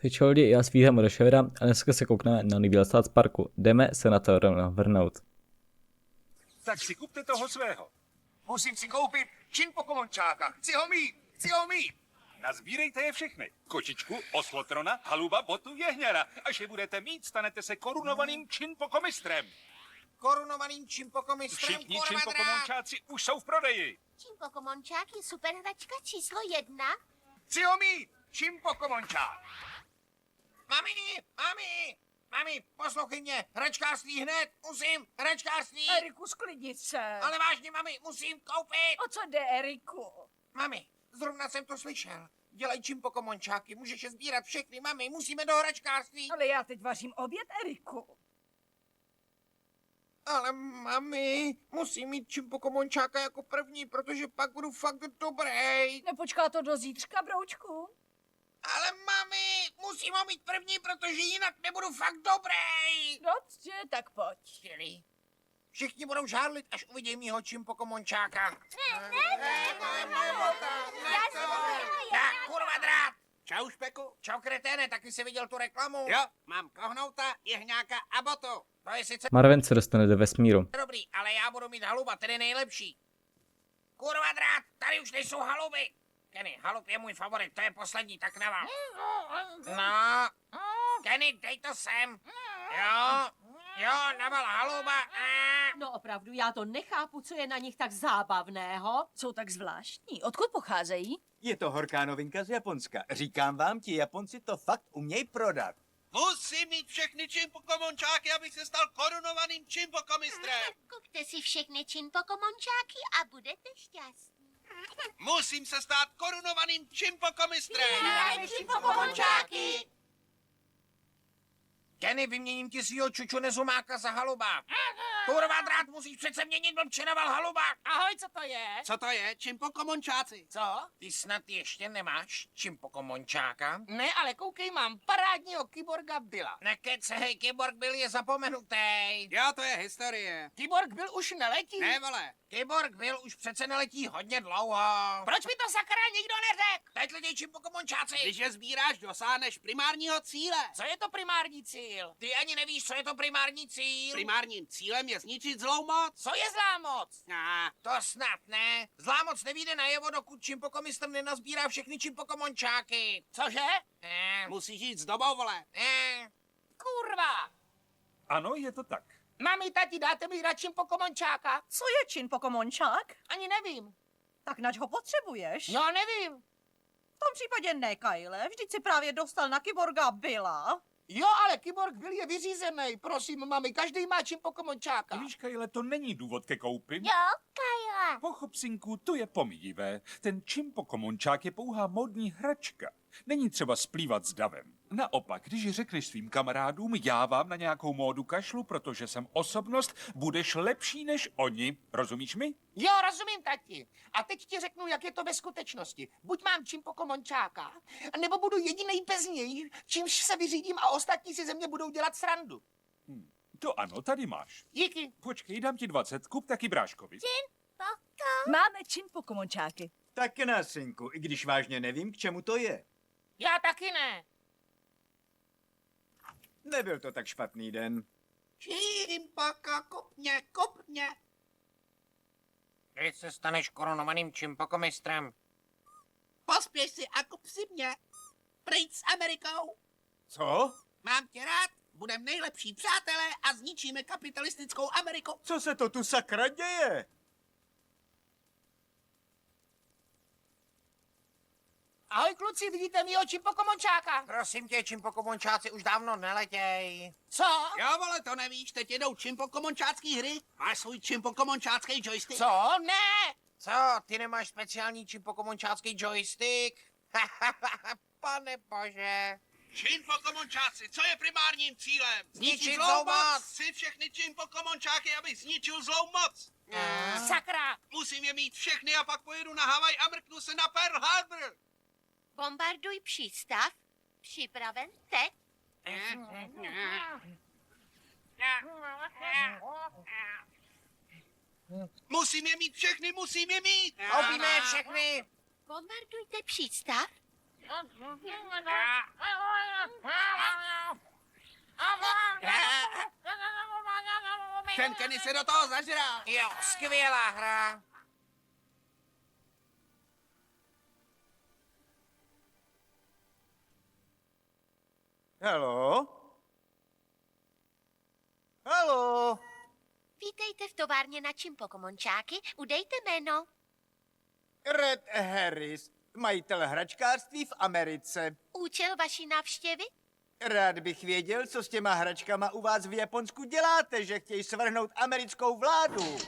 Teď lidi, já s Víhem odešel a dneska se koukneme na nový Stát parku. Jdeme se na to rovnou vrhnout. Tak si kupte toho svého. Musím si koupit čin Pokémončáka. Chci ho mít. Nazbírejte je všechny. Kočičku, oslotrona, haluba, botu, jehňara. Až je budete mít, stanete se korunovaným činpokomistrem. Korunovaným čin Pokémonstrem, Všichni činpokomončáci už jsou v prodeji. Činpokomončák je superhračka číslo 1. Chci ho mít. Čin Pokémončák. Mami, poslouchej mě. Hračkářství hned. Musím. Hračkářství. Eriku, sklidnit se. Ale vážně, mami, musím koupit. O co jde, Eriku? Mami, zrovna jsem to slyšel. Dělají čin Pokémončáky, můžeš je sbírat všechny, mami, musíme do hračkářství. Ale já teď vařím oběd, Eriku. Ale mami, musím mít čin Pokémončáka jako první, protože pak budu fakt dobrý. Nepočká to do zítřka, broučku? Ale mami, musím ho mít první, protože jinak nebudu fakt dobrý. Dobře, tak pojď. Chtěli. Všichni budou žárlit, až uvidí mýho čin Pokémončáka. Tak, kurva drát. Čau, Špeku. Čau, kreténe, taky jsi viděl tu reklamu? Jo, mám kohnouta, jehňáka a botu. To je sice Marvin se dostane do vesmíru. dobrý, ale já budu mít haluba, tedy nejlepší. Kurva drát, tady už nejsou haluby. Kenny, halub je můj favorit, to je poslední, tak neval. No, Kenny, dej to sem. Jo, naval haluba. No opravdu, já to nechápu, co je na nich tak zábavného. Jsou tak zvláštní. Odkud pocházejí? Je to horká novinka z Japonska. Říkám vám, ti Japonci to fakt umějí prodat. Musím mít všechny čimpokomončáky, abych se stal korunovaným čimpokomistrem. Kupte si všechny činpokomončáky a budete šťastní. Musím se stát korunovaným čimpokomistrem. Činpokomončáky. Kenny, vyměním ti svýho čuču nezumáka za haluba. Kurva drát, musíš přece měnit blbče naval haluba. Ahoj, co to je? Co to je? Čimpokomončáci. Co? Ty snad ještě nemáš čimpokomončáka? Ne, ale koukej, mám parádního kyborga Billa. Nekecej, Kyborg byl je zapomenutý. Jo, to je historie. Kyborg byl už neletí. Ne, vole. Kyborg byl už přece neletí hodně dlouho. Proč mi to sakra nikdo neřekl? Teď letěj čimpokomončáci. Když je sbíráš, dosáhneš primárního cíle. Co je to primární cíl? Ty ani nevíš, co je to primární cíl. Primárním cílem je zničit zlou moc. Co je zlá moc? To snad ne. Zlá moc nevíde najevo, dokud čimpokomistr nenazbírá všechny čimpokomončáky. Cože? Musíš jít s dobou, vole. Kurva! Ano, je to tak. Mami, tati, dáte mi radši Pokémončáka? Co je čin Pokémončák? Ani nevím. Tak nač ho potřebuješ? No, nevím. V tom případě ne, Kyle. Vždyť si právě dostal na kyborga Billa. Jo, ale Kyborg byl je vyřízený. Prosím, mami, každý má čím Pokémončáka. Víš, Kyle, to není důvod ke koupi. Jo, Kajla. Pochop, synku, to je pomíjivé. Ten čimpokomončák je pouhá módní hračka. Není třeba splývat s davem. Naopak, když řekneš svým kamarádům, já vám na nějakou módu kašlu, protože jsem osobnost, budeš lepší než oni. Rozumíš mi? Jo, rozumím, tati. A teď ti řeknu, jak je to ve skutečnosti. Buď mám čím Pokémončáka, nebo budu jedinej bez něj, čímž se vyřídím a ostatní si ze mě budou dělat srandu. To ano, tady máš. Díky. Počkej, dám ti 20, kup taky bráškovi. Máme čin Pokémončáky. Tak na synku, i když vážně nevím, k čemu to je. Já taky ne. Nebyl to tak špatný den. Čimpaka, kopně. Když se staneš korunovaným čimpokomistrem. Pospěš si a kup si mě. Pryč s Amerikou. Co? Mám tě rád, budem nejlepší přátelé a zničíme kapitalistickou Ameriku. Co se to tu sakra děje? Ahoj, kluci, vidíte mýho čím Pokémončáka? Prosím tě, čimpokomončáci už dávno neletěj. Co? Jo, vole, to nevíš, teď jedou čimpokomončácký hry. Máš svůj čimpokomončácký joystick? Co? Ne! Co, ty nemáš speciální čimpokomončácký joystick? Pane bože. Čimpokomončáci, co je primárním cílem? Zničit zlou moc. Chci všechny čimpokomončáky, abych zničil zlou moc. Sakra! Musím je mít všechny a pak pojedu na Havaj a mrknu se na Pearl Harbor. Bombarduj přístav. Připraven teď. Musím je mít všechny, musím je mít. Koupíme je všechny. Bombardujte přístav. Ten Kenny se do toho zažral. Jo, skvělá hra. Halo? Halo? Vítejte v továrně na čimpokomončáky. Udejte jméno. Red Harris, majitel hračkářství v Americe. Účel vaší návštěvy? Rád bych věděl, co s těma hračkama u vás v Japonsku děláte, že chtějí svrhnout americkou vládu.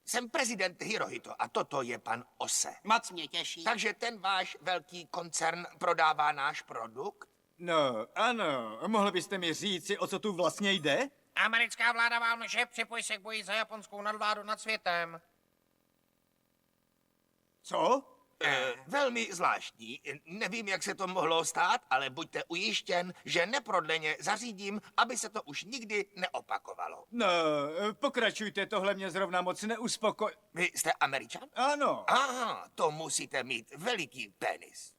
Jsem prezident Hirohito a toto je pan Ose. Moc mě těší. Takže ten váš velký koncern prodává náš produkt? No, ano, mohl byste mi říci, o co tu vlastně jde? Americká vláda vám lže, připoj se k boji za japonskou nadvládu nad světem. Co? Velmi zvláštní. Nevím, jak se to mohlo stát, ale buďte ujištěn, že neprodleně zařídím, aby se to už nikdy neopakovalo. No, pokračujte, tohle mě zrovna moc neuspokoj... Vy jste Američan? Ano, Aha, to musíte mít veliký penis.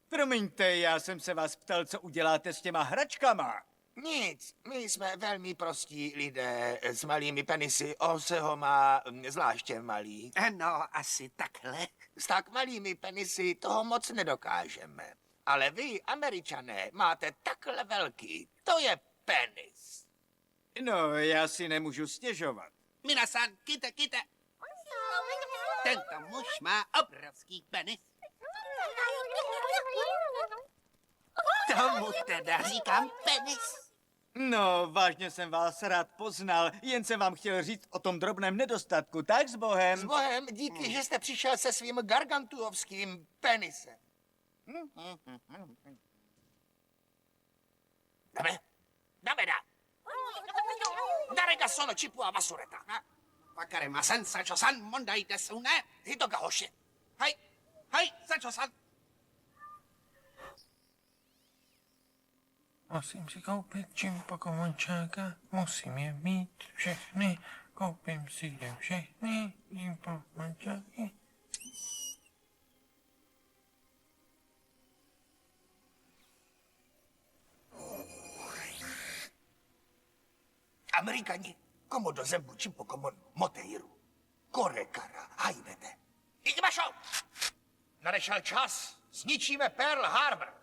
promiňte, já jsem se vás ptal, co uděláte s těma hračkama. Nic, my jsme velmi prostí lidé s malými penisy. Oseho má zvláště malý. No, asi takhle. S tak malými penisy toho moc nedokážeme. Ale vy, Američané, máte takhle velký. To je penis. No, já si nemůžu stěžovat. Minasan, kite. Tento muž má obrovský penis. Tomu teda říkám penis. No, vážně jsem vás rád poznal, jen jsem vám chtěl říct o tom drobném nedostatku, tak s Bohem. S Bohem, díky, že jste přišel se svým gargantuovským penisem. Dáme. Darega sono chipu a basureta. Wakaremasen, Sancho-san, mondai desu ne. Hitoka hoši. Hej, Sancho-san. Musím si koupit čimpokomončáka, musím je mít všechny, koupím si je všechny, čimpokomončáky. Amerikani, komodo zembu chimpokomon moteiru. Korekara, hajnete. Ikimašou! Nadešel čas, zničíme Pearl Harbor.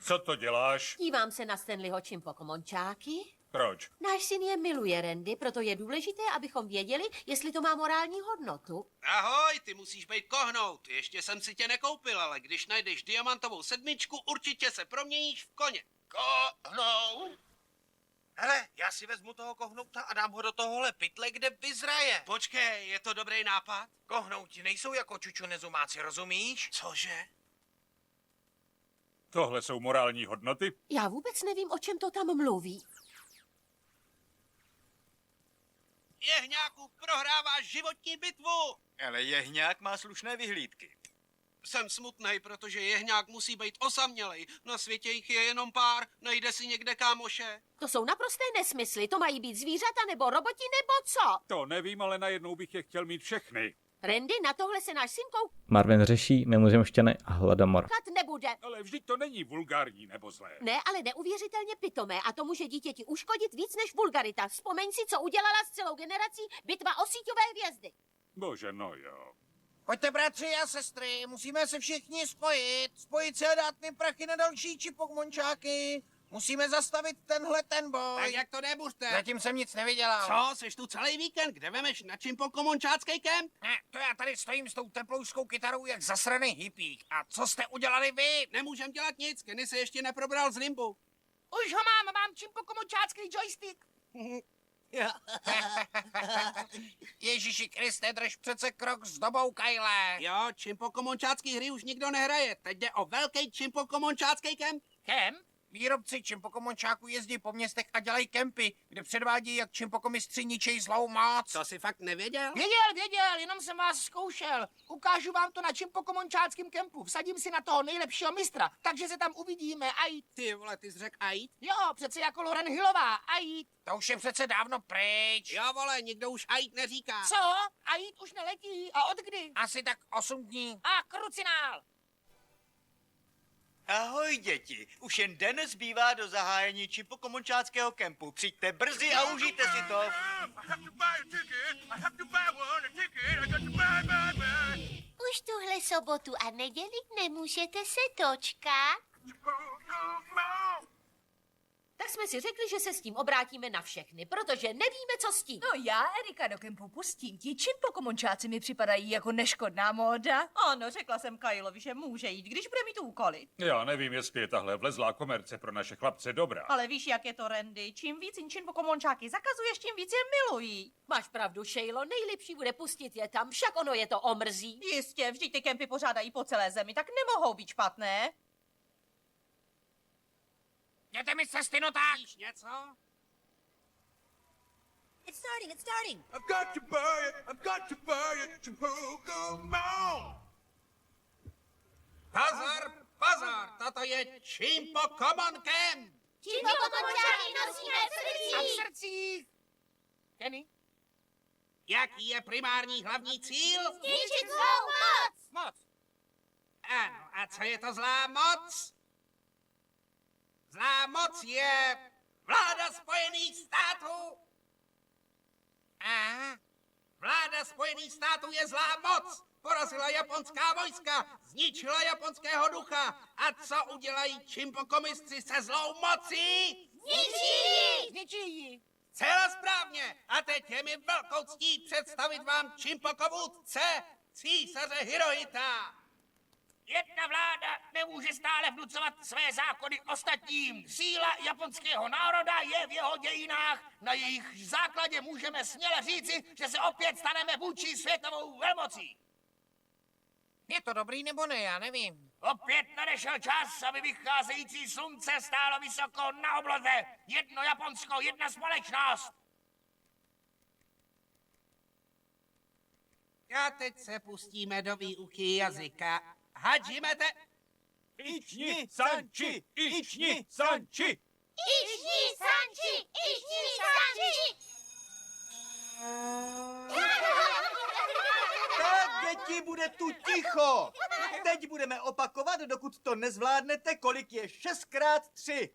Co to děláš? Dívám se na Stanleyho čimpokomončáky. Proč? Náš syn je miluje, Randy, proto je důležité, abychom věděli, jestli to má morální hodnotu. Ahoj, ty musíš být kohnout. Ještě jsem si tě nekoupil, ale když najdeš diamantovou sedmičku, určitě se proměníš v koně. Kohnout? Hele, já si vezmu toho kohnouta a dám ho do tohohle pytle, kde vyzraje. Počkej, je to dobrý nápad? Kohnouti nejsou jako čuču nezumáci, rozumíš? Cože? Tohle jsou morální hodnoty? Já vůbec nevím, o čem to tam mluví. Jehňáku, prohráváš životní bitvu! Ale jehňák má slušné vyhlídky. Jsem smutnej, protože jehňák musí být osamělej. Na světě jich je jenom pár, najde si někde kámoše. To jsou naprosté nesmysly. To mají být zvířata nebo roboti nebo co? To nevím, ale najednou bych je chtěl mít všechny. Randy, na tohle se náš syn Marvin řeší mimozemšťany a hladomor. koukat nebude. Ale vždyť to není vulgární nebo zlé. Ne, ale neuvěřitelně pitomé a to může dítěti uškodit víc než vulgarita. Vzpomeň si, co udělala s celou generací bitva o síťové hvězdy. Bože, no jo. Pojďte, bratři a sestry, musíme se všichni spojit se a dát mi prachy na další čimpokomončáky. Musíme zastavit ten boj. Tak jak to nebuřte? Zatím jsem nic nevydělal. Co, seš tu celý víkend, kde vemeš na čimpokomončácký kemp? Ne, to já tady stojím s tou teplouskou kytarou jak zasraný hippík. A co jste udělali vy? Nemůžem dělat nic, Kenny se ještě neprobral z limbu. Už ho mám čimpokomončácký joystick. Ježíši Kriste, drž přece krok s dobou, Kyle. Jo, čimpokomončácký hry už nikdo nehraje, teď jde o velký čimpokomončácký kemp. Kemp? Výrobci čimpokomončáků jezdí po městech a dělají kempy, kde předvádějí, jak čimpokomistři ničejí zlou moc. To si fakt nevěděl? Věděl, jenom jsem vás zkoušel. Ukážu vám to na čimpokomončáckém kempu. Vsadím si na toho nejlepšího mistra, takže se tam uvidíme a jít. Ty vole, ty jsi řekl a jít? Jo, přece jako Lauren Hillová a jít. To už je přece dávno pryč. Jo vole, nikdo už a jít neříká. Co? A jít už neletí. A od kdy? Asi tak 8 dní. A krucinál. Ahoj děti, už jen den zbývá do zahájení čimpokomončáckého kempu. Přijďte brzy a užijte si to. Už tuhle sobotu a neděli nemůžete se dočkat? Tak jsme si řekli, že se s tím obrátíme na všechny, protože nevíme, co s tím. No já Erika do kempu pustím. Ti čimpokomončáci mi připadají jako neškodná móda. Ano, řekla jsem Kylovi, že může jít, když bude mít úkoly. Já nevím, jestli je tahle vlezlá komerce pro naše chlapce dobrá. Ale víš, jak je to, Randy? Čím víc jim čimpokomončáky zakazuješ, tím víc je milují. Máš pravdu, Šejlo, nejlepší bude pustit je tam, však ono je to omrzí. Jistě, vždyť ty kempy pořádají po celé zemi, tak nemohou být špatné. Jděte mi z cesty, no tak. Víš něco? It's starting. Pozor, toto je Chimpokomon Camp. Čimpokomončáky nosíme v A v srdci. srdcích. Kenny? Jaký je primární hlavní cíl? Zničit zlou moc. Moc. Ano, a co je to zlá moc? Zlá moc je vláda Spojených států. Aha. Vláda Spojených států je zlá moc. Porazila japonská vojska, zničila japonského ducha. A co udělají čimpokomistři se zlou mocí? Zničí ji. Celá správně. A teď je mi velkou ctí představit vám čimpokovůdce, císaře Hirohita. Jedna vláda nemůže stále vnucovat své zákony ostatním. Síla japonského národa je v jeho dějinách. Na jejich základě můžeme směle říci, že se opět staneme vůči světovou velmocí. Je to dobrý nebo ne, já nevím. Opět nadešel čas, aby vycházející slunce stálo vysoko na obloze. Jedno Japonsko, jedna společnost. A teď se pustíme do výuky jazyka. Hajimete! Ichni Sanchi! Ichni Sanchi! Ichni Sanchi! Ichni Sanchi! Tak, děti, bude tu ticho. Teď budeme opakovat, dokud to nezvládnete, kolik je 6x3.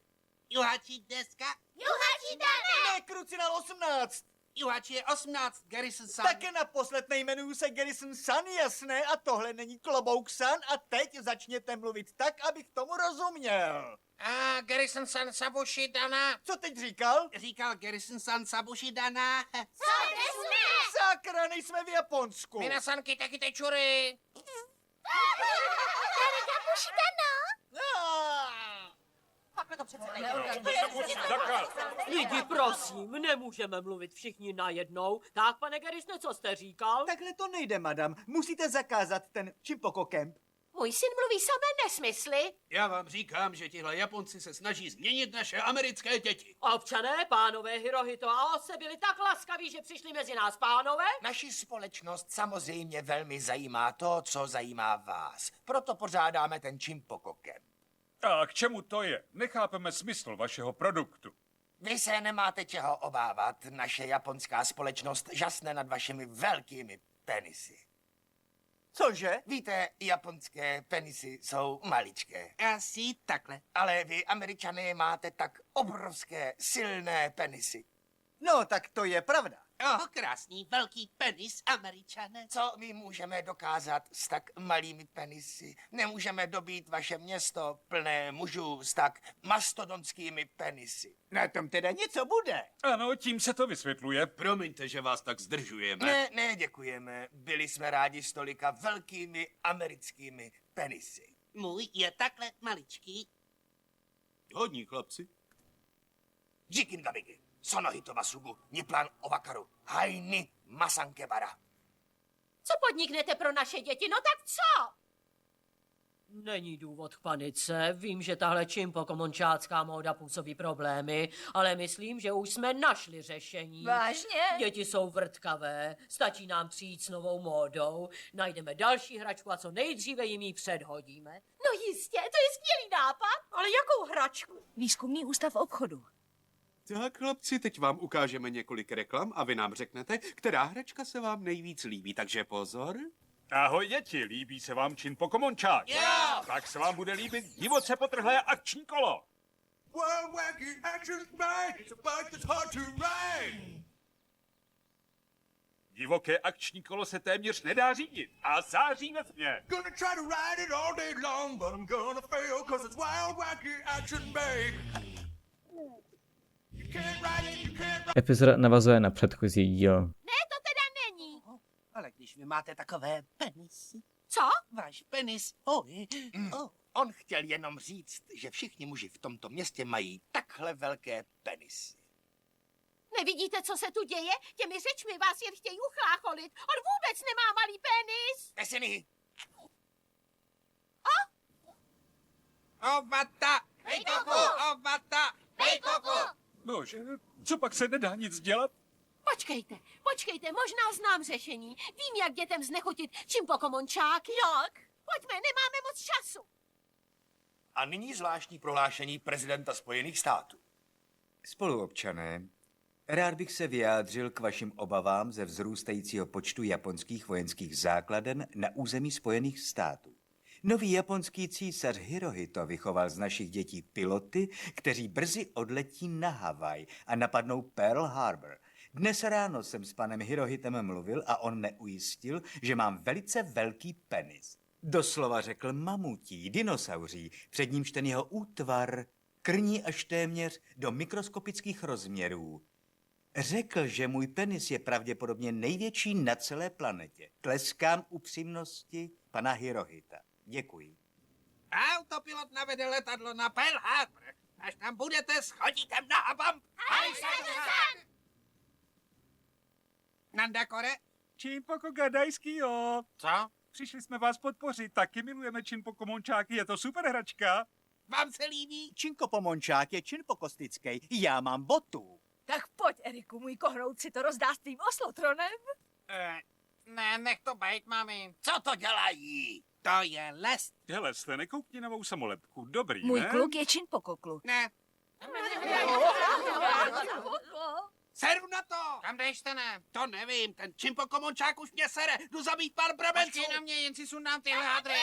Juhači deska. Juhači dáme! Ne, krucinál 18. Juhači je 18, Garrison-san. Také naposled nejmenuju se Garrison San, jasné, a tohle není Klobouk San a teď začněte mluvit tak, abych tomu rozuměl. A Garrison-san Sabushi Dana. Co teď říkal? Říkal Garrison-san Sabushidana. Co jsme? Sakra, nejsme v Japonsku. Minasan Kitekite Churi. Darega Bushidano? Takhle to přece nejde. Lidi, prosím, nemůžeme mluvit všichni najednou. Tak, pane Garrisne, co jste říkal? Takhle to nejde, madam. Musíte zakázat ten Chimpoko Camp. Můj syn mluví samé nesmysly. Já vám říkám, že tihle Japonci se snaží změnit naše americké děti. Občané, pánové Hirohito a Ose byli tak laskaví, že přišli mezi nás, pánové. Naši společnost samozřejmě velmi zajímá to, co zajímá vás. Proto pořádáme ten Chimpokokem. A k čemu to je? Nechápeme smysl vašeho produktu. Vy se nemáte čeho obávat. Naše japonská společnost žasne nad vašimi velkými penisy. Cože? Víte, japonské penisy jsou maličké. Asi takhle. Ale vy, Američané, máte tak obrovské, silné penisy. No, tak to je pravda. Krásný velký penis, Američané. Co my můžeme dokázat s tak malými penisy? Nemůžeme dobít vaše město plné mužů s tak mastodonskými penisy. Na tom teda něco bude. Ano, tím se to vysvětluje. Promiňte, že vás tak zdržujeme. Ne, děkujeme. Byli jsme rádi s tolika velkými americkými penisy. Můj je takhle maličký. Hodní chlapci. Jikin Gabigi, Sonohito Masugu, Niplan Ovakaru, Haini Masankebara. Co podniknete pro naše děti? No tak co? Není důvod k panice. Vím, že tahle čimpokomončácká móda působí problémy, ale myslím, že už jsme našli řešení. Vážně? Děti jsou vrtkavé, stačí nám přijít s novou módou, najdeme další hračku a co nejdříve jim ji předhodíme. No jistě, to je skvělý nápad. Ale jakou hračku? Výzkumný ústav obchodu. Tak, chlapci, teď vám ukážeme několik reklam a vy nám řeknete, která hračka se vám nejvíc líbí, takže pozor. Ahoj děti, líbí se vám čimpokomončák? Jo! Tak se vám bude líbit divoce potrhlé akční kolo. Divoké akční kolo se téměř nedá řídit a září ve tmě. Epizoda navazuje na předchozí díl. Ne, to teda není. Ale když vy máte takové penisy. Co? Váš penis. On chtěl jenom říct, že všichni muži v tomto městě mají takhle velké penisy. Nevidíte, co se tu děje? Těmi řečmi vás jen chtějí uchlácholit. On vůbec nemá malý penis. Pesiny. Ovata! Hejkoku! Ovata! Hejkoku! Bože, co pak se nedá nic dělat? Počkejte, možná znám řešení. Vím, jak dětem znechutit čimpokomončáky. Jak? Pojďme, nemáme moc času. A nyní zvláštní prohlášení prezidenta Spojených států. Spoluobčané, rád bych se vyjádřil k vašim obavám ze vzrůstajícího počtu japonských vojenských základen na území Spojených států. Nový japonský císař Hirohito vychoval z našich dětí piloty, kteří brzy odletí na Havaj a napadnou Pearl Harbor. Dnes ráno jsem s panem Hirohitem mluvil a on mě ujistil, že mám velice velký penis. Doslova řekl mamutí, dinosauří, před nímž ten jeho útvar krní až téměř do mikroskopických rozměrů. Řekl, že můj penis je pravděpodobně největší na celé planetě. Tleskám upřímnosti pana Hirohita. Děkuji. Autopilot navede letadlo na Pearl Harbor. Až tam budete, schodíte na habam. Nanda Kore? Čimpokogadajský, jo. Co? Přišli jsme vás podpořit, taky milujeme čimpokomončáky, je to super hračka. Vám se líbí? Činkopomončák je činpokostický, já mám botu. Tak pojď, Eriku, můj kohnout si to rozdá s tvým oslotronem. Ne, nech to bejt, mami. Co to dělají? To je les. Hele, jste nekoukni novou samolepku, dobrý, Můj ne? kluk je činpokoklu. Ne, seru na to. Kam jdeš, ne? To nevím, ten čimpokomončák už mě sere. Jdu zabít pár brabenců. Počkej na mě, jen si sundám tyhle hadry.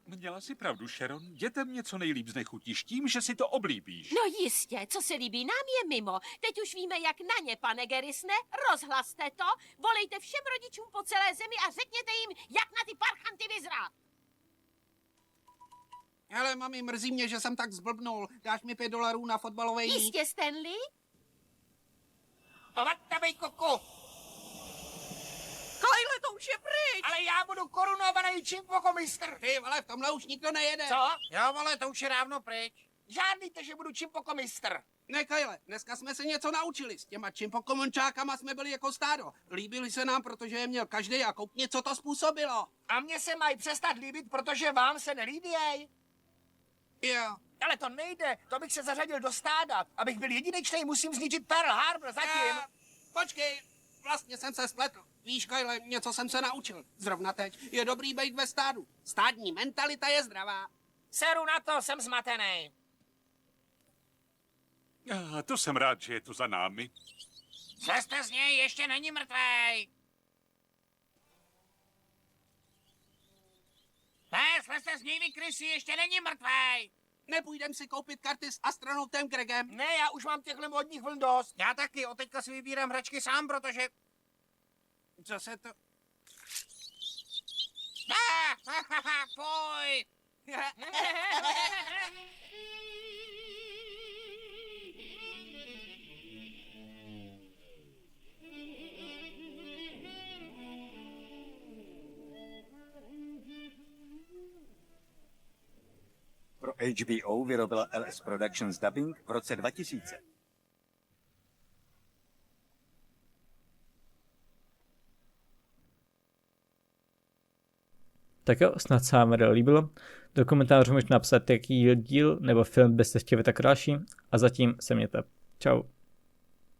Měla si pravdu, Sharon. Dětem něco nejlíp znechutíš tím, že si to oblíbíš. No jistě, co se líbí nám je mimo. Teď už víme, jak na ně, pane Gerisne. Rozhlaste to, volejte všem rodičům po celé zemi a řekněte jim, jak na ty parchanty vyzrát. Hele, mami, mrzí mě, že jsem tak zblbnul. Dáš mi $5 na fotbalové jí? Jistě, Stanley? Ovata, bejkoku! Kyle, to už je pryč! Ale já budu korunovaný čimpokomistr. Ty vole, v tomhle už nikdo nejede. Co? Jo, vole, to už je dávno pryč. Žádnýte, že budu čimpokomistr. Ne, Kyle, dneska jsme se něco naučili. S těma čimpokomončákama jsme byli jako stádo. Líbili se nám, protože je měl každý a koukni, co to způsobilo. A mně se mají přestat líbit, protože vám se nelíběj. Jo. Ale to nejde, to bych se zařadil do stáda. Abych byl jedinečný, musím zničit Pearl Harbor zatím. Počkej, vlastně jsem se spletl. Víš, Kyle, něco jsem se naučil. Zrovna teď je dobrý být ve stádu. Stádní mentalita je zdravá. Seru na to, jsem zmatený. To jsem rád, že je to za námi. Slezte z něj, ještě není mrtvej. Ne, slezte z něj, vy krysy, ještě není mrtvej. Nepůjdem si koupit karty s astronautem Gregem. Ne, já už mám těchhle modních vln dost. Já taky, od teďka si vybírám hračky sám, protože... Co se to... Fuj! Pro HBO vyrobila LS Productions dubbing v roce 2000. Tak jo, snad se vám video líbilo. Do komentářů můžete napsat, jaký díl nebo film byste chtěli tak další. A zatím se mějte. Čau.